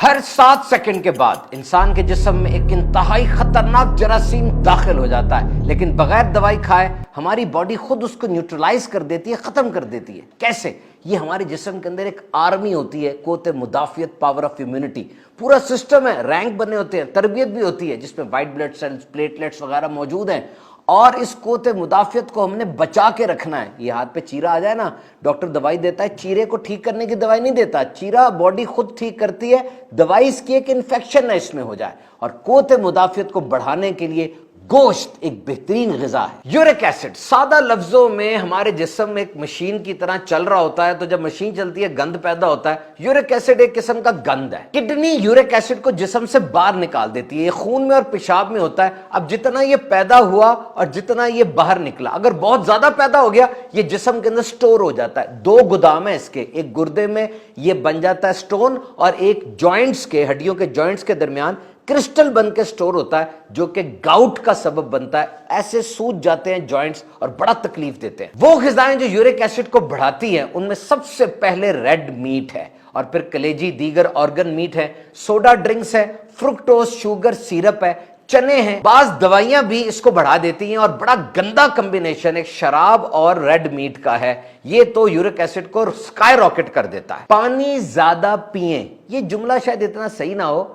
ہر 7 second کے بعد انسان کے جسم میں ایک انتہائی خطرناک جراثیم داخل ہو جاتا ہے، لیکن بغیر دوائی کھائے ہماری باڈی خود اس کو نیوٹرلائز کر دیتی ہے، ختم کر دیتی ہے۔ کیسے؟ یہ ہمارے جسم کے اندر ایک آرمی ہوتی ہے، قوت مدافعت، پاور آف امیونٹی، پورا سسٹم ہے، رینک بنے ہوتے ہیں، تربیت بھی ہوتی ہے جس میں وائٹ بلڈ سیلز، پلیٹلیٹس وغیرہ موجود ہیں، اور اس قوت مدافعت کو ہم نے بچا کے رکھنا ہے۔ یہ ہاتھ پہ چیرا آ جائے نا، ڈاکٹر دوائی دیتا ہے، چیرے کو ٹھیک کرنے کی دوائی نہیں دیتا، چیرا باڈی خود ٹھیک کرتی ہے، دوائی اس کی ایک انفیکشن نہ اس میں ہو جائے۔ اور قوت مدافعت کو بڑھانے کے لیے گوشت ایک بہترین غذا ہے۔ یورک ایسڈ سادہ لفظوں میں ہمارے جسم میں ایک مشین کی طرح چل رہا ہوتا ہے، تو جب مشین چلتی ہے گند پیدا ہوتا ہے۔ یورک ایسڈ ایک قسم کا گند ہے۔ کڈنی یورک ایسڈ کو جسم سے باہر نکال دیتی ہے، یہ خون میں اور پیشاب میں ہوتا ہے۔ اب جتنا یہ پیدا ہوا اور جتنا یہ باہر نکلا، اگر بہت زیادہ پیدا ہو گیا یہ جسم کے اندر سٹور ہو جاتا ہے۔ 2 گودام ہیں اس کے، ایک گردے میں یہ بن جاتا ہے سٹون، اور ایک جوائنٹس کے، ہڈیوں کے جوائنٹس کے درمیان کرسٹل بن کے سٹور ہوتا ہے، جو کہ گاؤٹ کا سبب بنتا ہے۔ ایسے سوج جاتے ہیں جوائنٹس اور بڑا تکلیف دیتے ہیں۔ وہ غذائیں جو یورک ایسڈ کو بڑھاتی ہیں ان میں سب سے پہلے ریڈ میٹ ہے، اور پھر کلیجی دیگر آرگن میٹ ہے، سوڈا ڈرنکس ہے، فرکٹوز شوگر سیرپ ہے، چنے ہیں۔ بعض دوائیاں بھی اس کو بڑھا دیتی ہیں، اور بڑا گندا کمبینیشن ایک شراب اور ریڈ میٹ کا ہے، یہ تو یورک ایسڈ کو سکائی راکٹ کر دیتا ہے۔ پانی زیادہ پئیں، یہ جملہ شاید اتنا صحیح نہ ہو،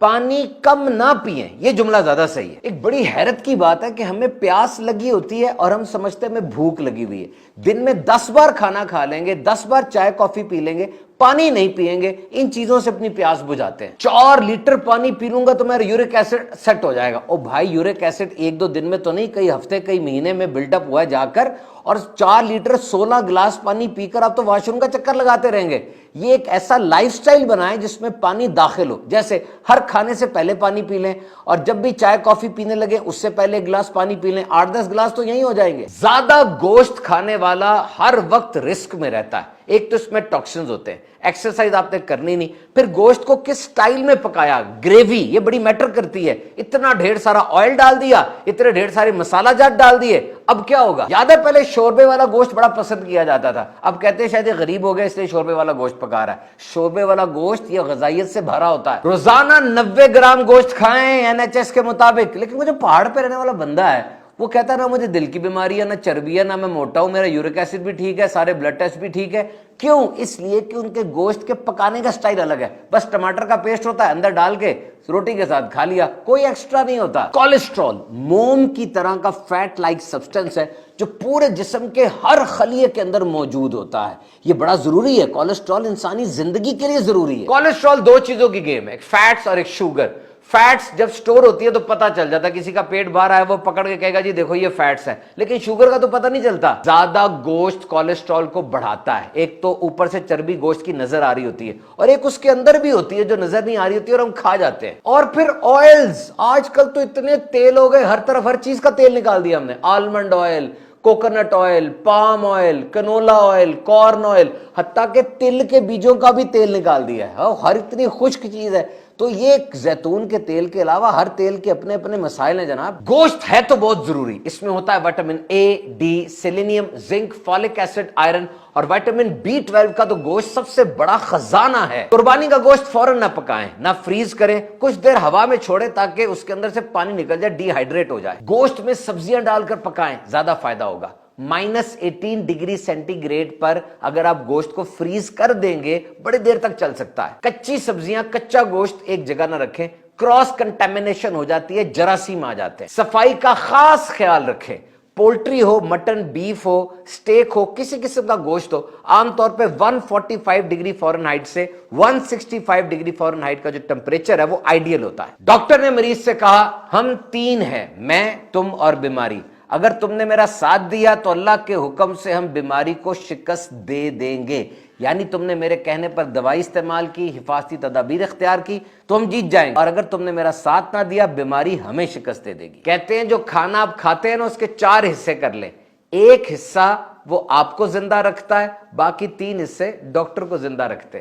پانی کم نہ پئیں، یہ جملہ زیادہ صحیح ہے۔ ایک بڑی حیرت کی بات ہے کہ ہمیں پیاس لگی ہوتی ہے اور ہم سمجھتے ہیں ہمیں بھوک لگی ہوئی ہے۔ دن میں 10 بار کھانا کھا لیں گے، 10 بار چائے کافی پی لیں گے، پانی نہیں پئیں گے، ان چیزوں سے اپنی پیاس بجھاتے ہیں۔ 4 لیٹر پانی پی لوں گا تو میرا یورک ایسڈ سیٹ ہو جائے گا۔ او بھائی، یورک ایسڈ 1-2 دن میں تو نہیں، کئی ہفتے کئی مہینے میں بلڈ اپ ہوا ہے جا کر، اور 4 لیٹر 16 گلاس پانی پی کر آپ تو واش روم کا چکر لگاتے رہیں گے۔ یہ ایک ایسا لائف سٹائل بنائیں جس میں پانی داخل ہو، جیسے ہر کھانے سے پہلے پانی پی لیں، اور جب بھی چائے کافی پینے لگے اس سے پہلے ایک گلاس پانی پی لیں، 8-10 گلاس تو یہی ہو جائیں گے۔ زیادہ گوشت کھانے والا ہر وقت رسک میں رہتا ہے۔ ایک تو اس میں ٹاکسنز ہوتے ہیں، ایکسرسائز آپ نے کرنی نہیں، پھر گوشت کو کس سٹائل میں پکایا، گریوی یہ بڑی میٹر کرتی ہے۔ اتنا ڈھیر سارا آئل ڈال دیا، اتنے ڈھیر سارے مسالہ جات ڈال دیے، اب کیا ہوگا؟ یاد ہے پہلے شوربے والا گوشت بڑا پسند کیا جاتا تھا، اب کہتے ہیں شاید یہ غریب ہو گیا اس لیے شوربے والا گوشت پکا رہا ہے۔ شوربے والا گوشت یہ غذائیت سے بھرا ہوتا ہے۔ روزانہ 90 گرام گوشت کھائیں NHS کے مطابق، لیکن وہ جو پہاڑ پہ رہنے والا بندہ ہے وہ کہتا ہے نہ مجھے دل کی بیماری ہے، نہ چربی ہے، نہ میں موٹا ہوں، میرا یورک ایسڈ بھی ٹھیک ہے، سارے بلڈ ٹیسٹ بھی ٹھیک ہے۔ کیوں؟ اس لیے کہ ان کے گوشت کے پکانے کا سٹائل الگ ہے، بس ٹماٹر کا پیسٹ ہوتا ہے، اندر ڈال کے روٹی کے ساتھ کھا لیا، کوئی ایکسٹرا نہیں ہوتا۔ کولیسٹرول موم کی طرح کا فیٹ لائک سبسٹنس ہے جو پورے جسم کے ہر خلیے کے اندر موجود ہوتا ہے، یہ بڑا ضروری ہے۔ کولیسٹرول انسانی زندگی کے لیے ضروری ہے۔ کولیسٹرول 2 چیزوں کی گیم ہے، ایک فیٹس اور ایک شوگر۔ فیٹس جب سٹور ہوتی ہے تو پتہ چل جاتا ہے، کسی کا پیٹ باہر آیا وہ پکڑ کے کہے گا جی دیکھو یہ فیٹس ہے، لیکن شوگر کا تو پتہ نہیں چلتا۔ زیادہ گوشت کولیسٹرول کو بڑھاتا ہے، ایک تو اوپر سے چربی گوشت کی نظر آ رہی ہوتی ہے، اور ایک اس کے اندر بھی ہوتی ہے جو نظر نہیں آ رہی ہوتی ہے اور ہم کھا جاتے ہیں۔ اور پھر آئلز، آج کل تو اتنے تیل ہو گئے، ہر طرف ہر چیز کا تیل نکال دیا ہم نے، almond oil, coconut oil, palm oil, canola oil, corn oil, حتیٰ کہ تل کے بیجوں کا بھی تیل نکال دیا ہے، ہر اتنی خشک چیز ہے۔ تو یہ زیتون کے تیل کے علاوہ ہر تیل کے اپنے اپنے مسائل ہیں جناب۔ گوشت ہے تو بہت ضروری، اس میں ہوتا ہے vitamin A، D، selenium, zinc, folic acid, iron, اور وٹامن B12 کا تو گوشت سب سے بڑا خزانہ ہے۔ قربانی کا گوشت فوراً نہ پکائیں، نہ فریز کریں، کچھ دیر ہوا میں چھوڑیں تاکہ اس کے اندر سے پانی نکل جائے، ڈی ہائیڈریٹ ہو جائے۔ گوشت میں سبزیاں ڈال کر پکائیں، زیادہ فائدہ ہوگا۔ -18 ڈگری سینٹی گریڈ پر اگر آپ گوشت کو فریز کر دیں گے بڑی دیر تک چل سکتا ہے۔ کچی سبزیاں، کچا گوشت ایک جگہ نہ رکھیں، کراس کنٹامینیشن ہو جاتی ہے، جراثیم آ جاتے ہیں۔ صفائی کا خاص خیال رکھیں، پولٹری ہو، مٹن، بیف ہو، سٹیک ہو، کسی قسم کا گوشت ہو، عام طور پہ 145 ڈگری فارنہائٹ سے 165 ڈگری فارنہائٹ کا جو ٹمپریچر ہے وہ آئیڈیل ہوتا ہے۔ ڈاکٹر نے مریض سے کہا ہم 3 ہیں، میں، تم اور بیماری، اگر تم نے میرا ساتھ دیا تو اللہ کے حکم سے ہم بیماری کو شکست دے دیں گے، یعنی تم نے میرے کہنے پر دوائی استعمال کی، حفاظتی تدابیر اختیار کی تو ہم جیت جائیں گے، اور اگر تم نے میرا ساتھ نہ دیا بیماری ہمیں شکست دے دے گی۔ کہتے ہیں جو کھانا آپ کھاتے ہیں نا اس کے 4 حصے کر لیں، ایک حصہ وہ آپ کو زندہ رکھتا ہے، باقی 3 حصے ڈاکٹر کو زندہ رکھتے ہیں۔